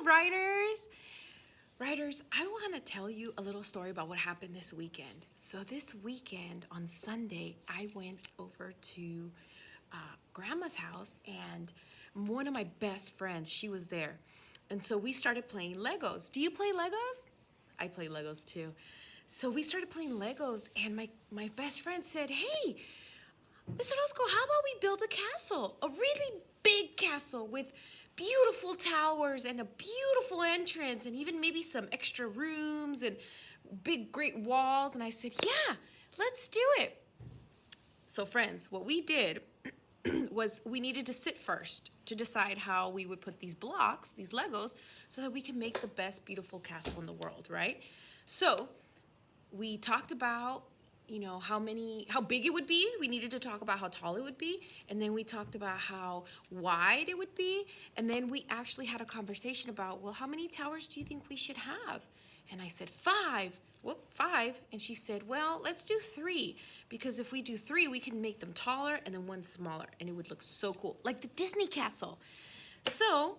writers. Writers, I want to tell you a little story about what happened this weekend. So this weekend on Sunday, I went over to Grandma's house, and one of my best friends, she was there. And so we started playing Legos. Do you play Legos? I play Legos too. So we started playing Legos, and my best friend said, hey, Mr. Roscoe, how about we build a castle? A really big castle with beautiful towers and a beautiful entrance and even maybe some extra rooms and big, great walls. And I said, yeah, let's do it. So friends, what we did was we needed to sit first to decide how we would put these blocks, these Legos, so that we can make the best, beautiful castle in the world, right? So we talked about how big it would be. We needed to talk about how tall it would be. And then we talked about how wide it would be. And then we actually had a conversation about, well, how many towers do you think we should have? And I said, 5. Whoop, 5. And she said, well, let's do 3. Because if we do 3, we can make them taller and then one smaller. And it would look so cool, like the Disney castle. So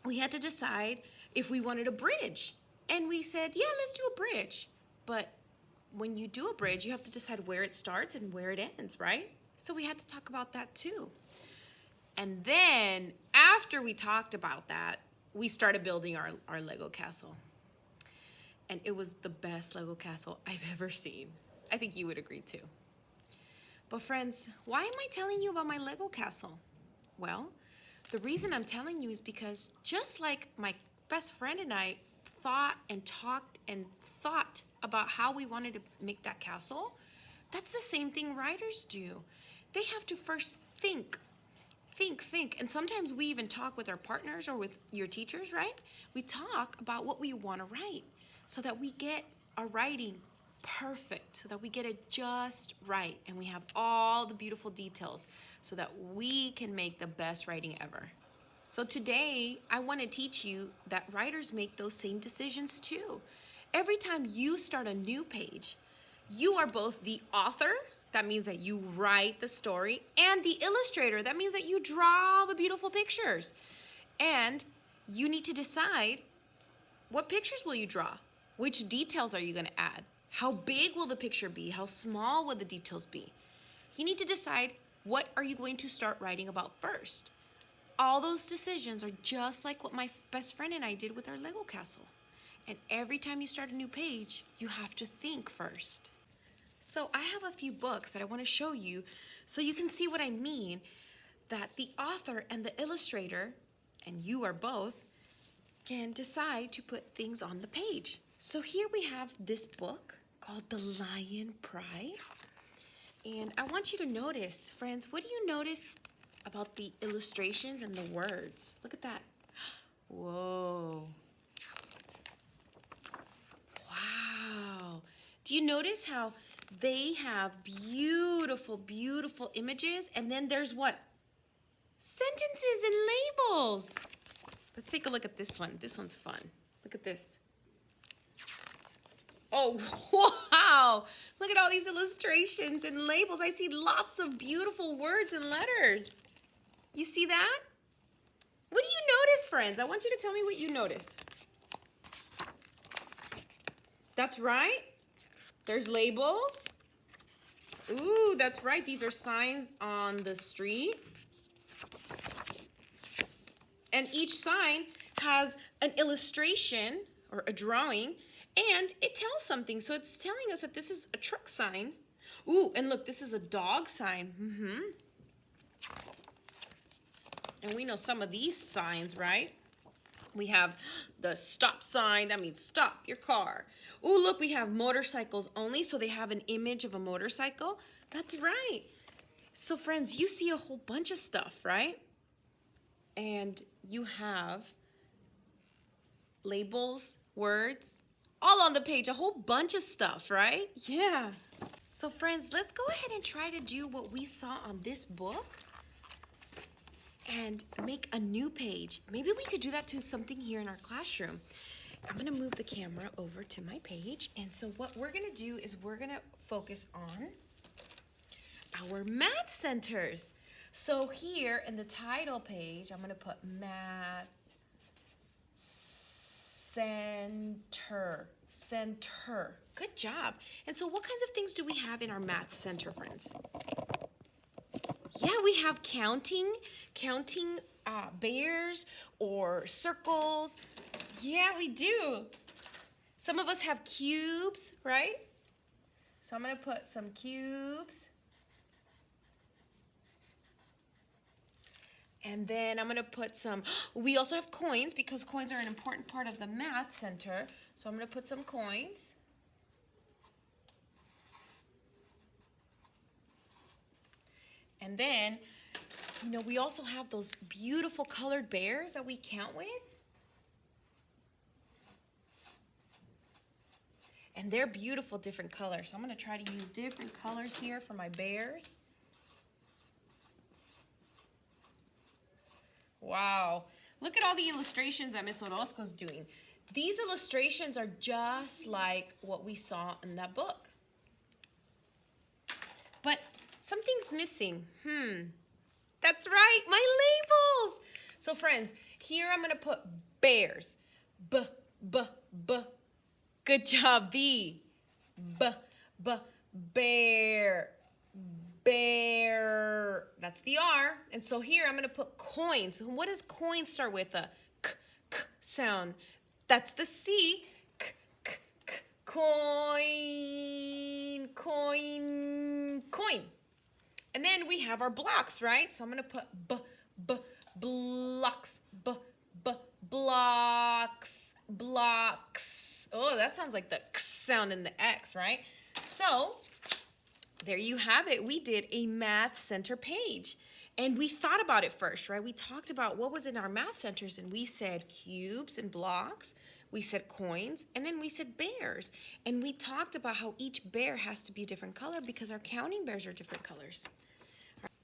we had to decide if we wanted a bridge. And we said, yeah, let's do a bridge. But when you do a bridge, you have to decide where it starts and where it ends, right? So we had to talk about that too. And then after we talked about that, we started building our Lego castle. And it was the best Lego castle I've ever seen. I think you would agree too. But friends, why am I telling you about my Lego castle? Well, the reason I'm telling you is because just like my best friend and I thought and talked and thought about how we wanted to make that castle, that's the same thing writers do. They have to first think. And sometimes we even talk with our partners or with your teachers, right? We talk about what we want to write so that we get our writing perfect, so that we get it just right and we have all the beautiful details so that we can make the best writing ever. So today, I want to teach you that writers make those same decisions too. Every time you start a new page, you are both the author, that means that you write the story, and the illustrator, that means that you draw the beautiful pictures. And you need to decide, what pictures will you draw? Which details are you going to add? How big will the picture be? How small will the details be? You need to decide, what are you going to start writing about first? All those decisions are just like what my best friend and I did with our Lego castle. And every time you start a new page, you have to think first. So I have a few books that I want to show you so you can see what I mean, that the author and the illustrator, and you are both, can decide to put things on the page. So here we have this book called The Lion Pride. And I want you to notice, friends, what do you notice about the illustrations and the words? Look at that. Whoa. Wow. Do you notice how they have beautiful, beautiful images? And then there's what? Sentences and labels. Let's take a look at this one. This one's fun. Look at this. Oh, wow. Look at all these illustrations and labels. I see lots of beautiful words and letters. You see that? What do you notice, friends? I want you to tell me what you notice. That's right. There's labels. Ooh, that's right. These are signs on the street. And each sign has an illustration or a drawing, and it tells something. So it's telling us that this is a truck sign. Ooh, and look, this is a dog sign. And we know some of these signs, right? We have the stop sign. That means stop your car. Ooh, look, we have motorcycles only. So they have an image of a motorcycle. That's right. So friends, you see a whole bunch of stuff, right? And you have labels, words, all on the page, a whole bunch of stuff, right? Yeah. So friends, let's go ahead and try to do what we saw on this book and make a new page. Maybe we could do that to something here in our classroom. I'm gonna move the camera over to my page. And so what we're gonna do is we're gonna focus on our math centers. So here in the title page, I'm gonna put math center. Center. Good job. And so what kinds of things do we have in our math center, friends? Yeah, we have counting bears or circles. Yeah, we do. Some of us have cubes, right? So I'm going to put some cubes. And then I'm going to put some, we also have coins because coins are an important part of the math center. So I'm going to put some coins. And then, you know, we also have those beautiful colored bears that we count with. And they're beautiful different colors. So I'm going to try to use different colors here for my bears. Wow. Look at all the illustrations that Miss Orozco's doing. These illustrations are just like what we saw in that book. But something's missing. That's right, my labels. So friends, here I'm going to put bears. B. Good job, B. Bear. Bear. That's the R. And so here I'm going to put coins. What does coin start with? A k sound. That's the C. Coin. And then we have our blocks, right? So I'm going to put blocks. Blocks. Oh, that sounds like the X sound in the X, right? So there you have it. We did a math center page. And we thought about it first, right? We talked about what was in our math centers, and we said cubes and blocks. We said coins, and then we said bears. And we talked about how each bear has to be a different color because our counting bears are different colors.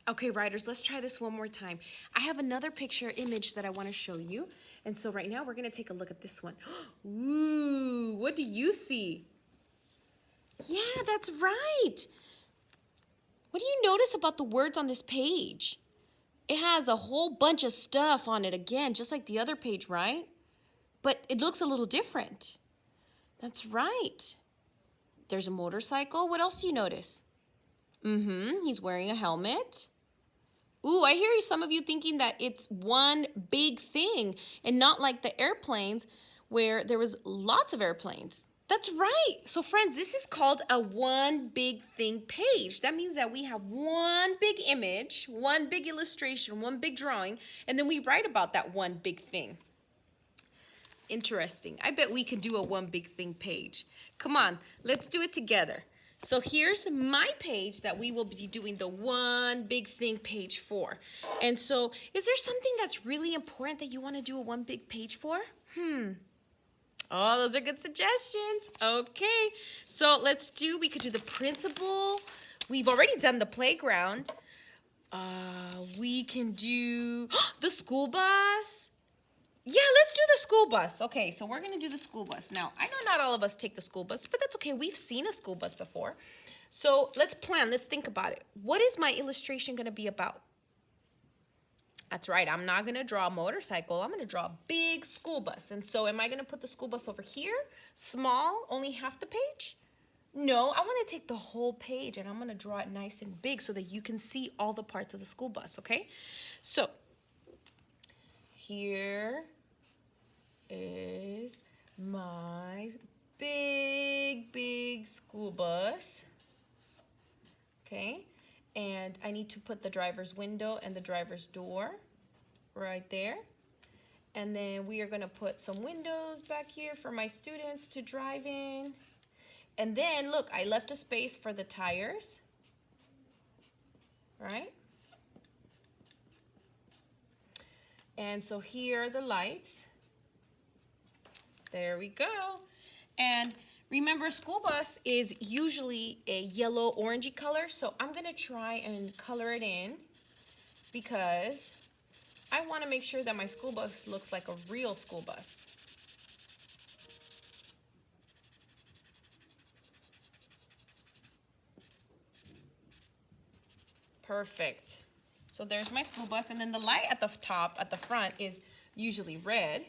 Okay, writers, let's try this one more time. I have another picture image that I want to show you. And so right now we're going to take a look at this one. Ooh, what do you see? Yeah, that's right. What do you notice about the words on this page? It has a whole bunch of stuff on it again, just like the other page, right? But it looks a little different. That's right. There's a motorcycle. What else do you notice? He's wearing a helmet. Ooh, I hear some of you thinking that it's one big thing and not like the airplanes where there was lots of airplanes. That's right. So friends, this is called a one big thing page. That means that we have one big image, one big illustration, one big drawing, and then we write about that one big thing. Interesting. I bet we could do a one big thing page. Come on, let's do it together. So here's my page that we will be doing the one big thing page for. And so is there something that's really important that you want to do a one big page for? Oh, those are good suggestions. Okay, so we could do the principal. We've already done the playground. We can do the school bus. Yeah, let's do the school bus. Okay, so we're going to do the school bus. Now, I know not all of us take the school bus, but that's okay. We've seen a school bus before. So let's plan. Let's think about it. What is my illustration going to be about? That's right. I'm not going to draw a motorcycle. I'm going to draw a big school bus. And so am I going to put the school bus over here? Small, only half the page? No, I want to take the whole page and I'm going to draw it nice and big so that you can see all the parts of the school bus, okay? So here is my big school bus. Okay, and I need to put the driver's window and the driver's door right there. And then we are going to put some windows back here for my students to drive in. And then look, I left a space for the tires, right? And so here are the lights. There we go. And remember, school bus is usually a yellow orangey color, so I'm gonna try and color it in because I wanna make sure that my school bus looks like a real school bus. Perfect. So there's my school bus, and then the light at the top, at the front, is usually red.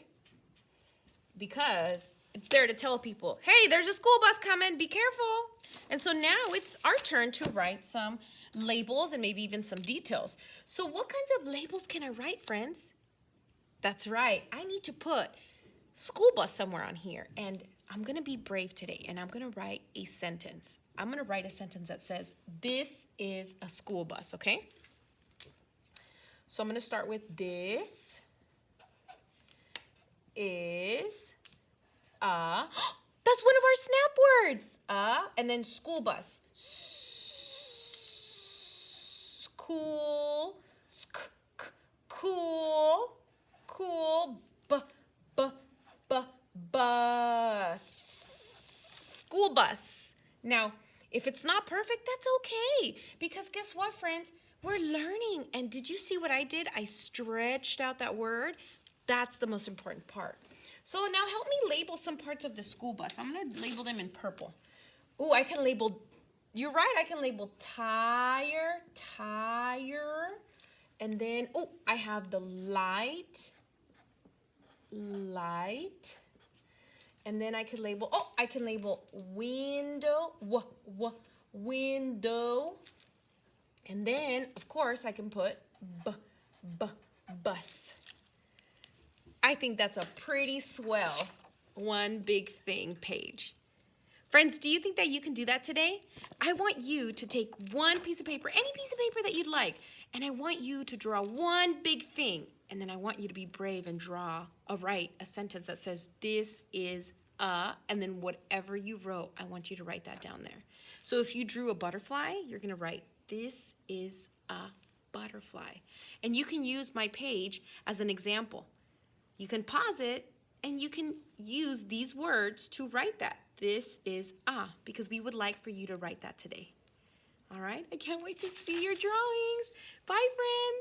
because it's there to tell people, hey, there's a school bus coming, be careful. And so now it's our turn to write some labels and maybe even some details. So what kinds of labels can I write, friends? That's right, I need to put school bus somewhere on here. And I'm gonna be brave today and I'm gonna write a sentence. I'm gonna write a sentence that says, this is a school bus, okay? So I'm gonna start with this is a, that's one of our snap words. And then school bus. Cool, cool, cool, bus. School bus. Now, if it's not perfect, that's okay. Because guess what, friends? We're learning. And did you see what I did? I stretched out that word. That's the most important part. So now help me label some parts of the school bus. I'm going to label them in purple. Oh, I can label, you're right, I can label tire. And then, oh, I have the light. And then I could label, I can label window, window. And then, of course, I can put bus. I think that's a pretty swell one big thing page. Friends, do you think that you can do that today? I want you to take one piece of paper, any piece of paper that you'd like, and I want you to draw one big thing. And then I want you to be brave and write a sentence that says, this is and then whatever you wrote, I want you to write that down there. So if you drew a butterfly, you're gonna write, this is a butterfly. And you can use my page as an example. You can pause it and you can use these words to write that. This is because we would like for you to write that today. All right, I can't wait to see your drawings. Bye, friends.